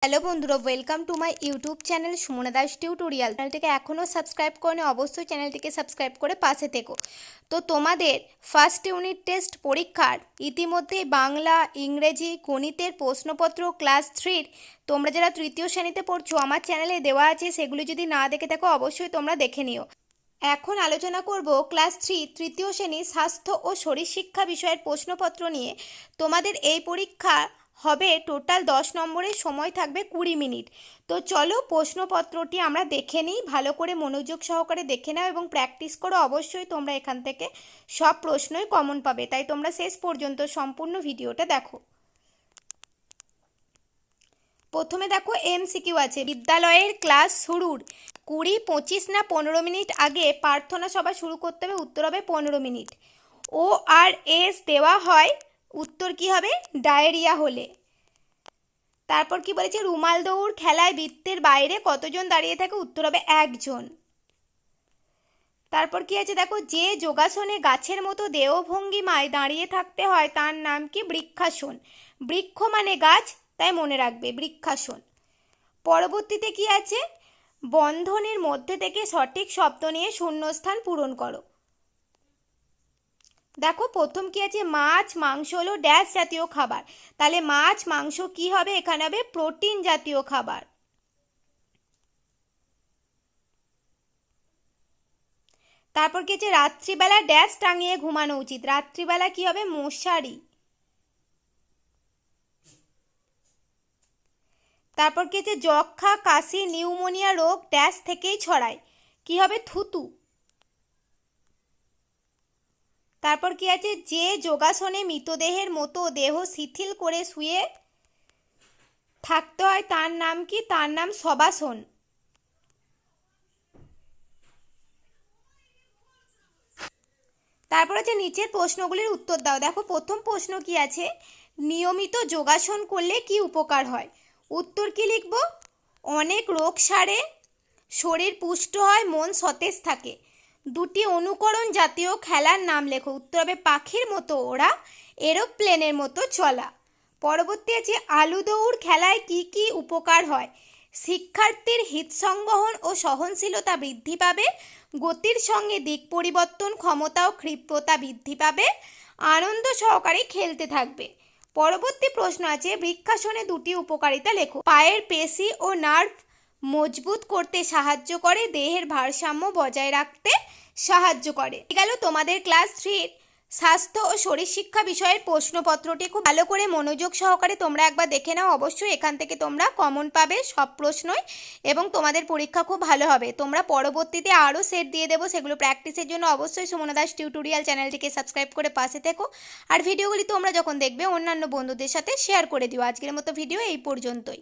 Hello বন্ধুরা, welcome to my YouTube channel Sumana Das tutorial. চ্যানেলটিকে এখনও সাবস্ক্রাইব করনি, অবশ্যই চ্যানেলটিকে সাবস্ক্রাইব করে পাশে থেকো। তো তোমাদের ফার্স্ট ইউনিট টেস্ট পরীক্ষার ইতিমধ্যেই বাংলা, ইংরেজি, গণিতের প্রশ্নপত্র ক্লাস 3 তোমরা যারা তৃতীয় শ্রেণীতে পড়ছো আমার চ্যানেলে দেওয়া আছে, সেগুলি যদি না দেখে থাকো অবশ্যই তোমরা দেখে নিও। এখন আলোচনা করব ক্লাস 3 তৃতীয় শ্রেণী স্বাস্থ্য ও শরীরশিক্ষা বিষয়ের প্রশ্নপত্র নিয়ে। তোমাদের এই পরীক্ষা হবে টোটাল 10 নম্বরের, সময় থাকবে 20 মিনিট। তো চলো প্রশ্নপত্রটি আমরা দেখে নিই, ভালো করে মনোযোগ সহকারে দেখে নাও এবং প্র্যাকটিস করো। অবশ্যই তোমরা এখান থেকে সব প্রশ্নই কমন পাবে, তাই তোমরা শেষ পর্যন্ত সম্পূর্ণ ভিডিওটা দেখো। প্রথমে দেখো এমসিকিউ আছে, বিদ্যালয়ের ক্লাস শুরুর 20, 25 না 15 মিনিট আগে প্রার্থনা সভা শুরু করতে হবে। উত্তর হবে 15 মিনিট। ORS দেওয়া হয়, উত্তর কি হবে? ডায়রিয়া হলে। তারপর কি বলেছে, রুমাল দৌড় খেলায় বৃত্তের বাইরে কতজন দাঁড়িয়ে থাকে? উত্তর হবে 1 জন। তারপর কি আছে দেখো, যে যোগাসনে গাছের মতো দেহভঙ্গিমায় দাঁড়িয়ে থাকতে হয় তার নাম কি? বৃক্ষাসন। বৃক্ষ মানে গাছ, তাই মনে রাখবে বৃক্ষাসন। পরবর্তীতে কি আছে, বন্ধনীর মধ্যে থেকে সঠিক শব্দ নিয়ে শূন্যস্থান পূরণ করো। দেখো প্রথম কি আছে, মাছ মাংস হলো ড্যাশ জাতীয় খাবার, তাহলে মাছ মাংস কি হবে? এখানে হবে প্রোটিন জাতীয় খাবার। তারপর কি আছে, রাত্রিবেলা ড্যাশ টাঙিয়ে ঘুমানো উচিত। রাত্রিবেলা কি হবে? মশারি। তারপর কি আছে, যক্ষা, কাশি, নিউমোনিয়া রোগ ড্যাশ থেকেই ছড়ায়, কি হবে? থুতু। তারপর কি আছে, যে যোগাসনে মৃতদেহের মতো দেহ শিথিল করে শুয়ে থাকতে হয় তার নাম কি? তার নাম শবাসন। তারপর আছে নিচের প্রশ্নগুলির উত্তর দাও। দেখো প্রথম প্রশ্ন কি আছে, নিয়মিত যোগাসন করলে কি উপকার হয়? উত্তর কি লিখব? অনেক রোগ সারে, শরীর পুষ্ট হয়, মন সতেজ থাকে। দুটি অনুকরণ জাতীয় খেলার নাম লেখো। উত্তর হবে পাখির মতো ওড়া, এরোপ্লেনের মতো চলা। পরবর্তী আছে, আলু দৌড় খেলায় কি কি উপকার হয়? শিক্ষার্থীর হৃদসংবহন ও সহনশীলতা বৃদ্ধি পাবে, গতির সঙ্গে দিক পরিবর্তন ক্ষমতা ও ক্ষিপ্রতা বৃদ্ধি পাবে, আনন্দ সহকারে খেলতে থাকবে। পরবর্তী প্রশ্ন আছে, বৃক্ষাসনে দুটি উপকারিতা লেখো। পায়ের পেশি ও নার্ভ মজবুত করতে সাহায্য করে, দেহের ভারসাম্য বজায় রাখতে সাহায্য করে। গেল তোমাদের ক্লাস 3 স্বাস্থ্য ও শরীরশিক্ষা বিষয়ের প্রশ্নপত্রটি। খুব ভালো করে মনোযোগ সহকারে তোমরা একবার দেখে নাও, অবশ্যই এখান থেকে তোমরা কমন পাবে সব প্রশ্নই এবং তোমাদের পরীক্ষা খুব ভালো হবে। তোমরা পরবর্তীতে আরও সেট দিয়ে দেবো, সেগুলো প্র্যাকটিসের জন্য অবশ্যই সুমনা দাস টিউটোরিয়াল চ্যানেলটিকে সাবস্ক্রাইব করে পাশে থেকো। আর ভিডিওগুলি তোমরা যখন দেখবে অন্যান্য বন্ধুদের সাথে শেয়ার করে দিও। আজকের মতো ভিডিও এই পর্যন্তই।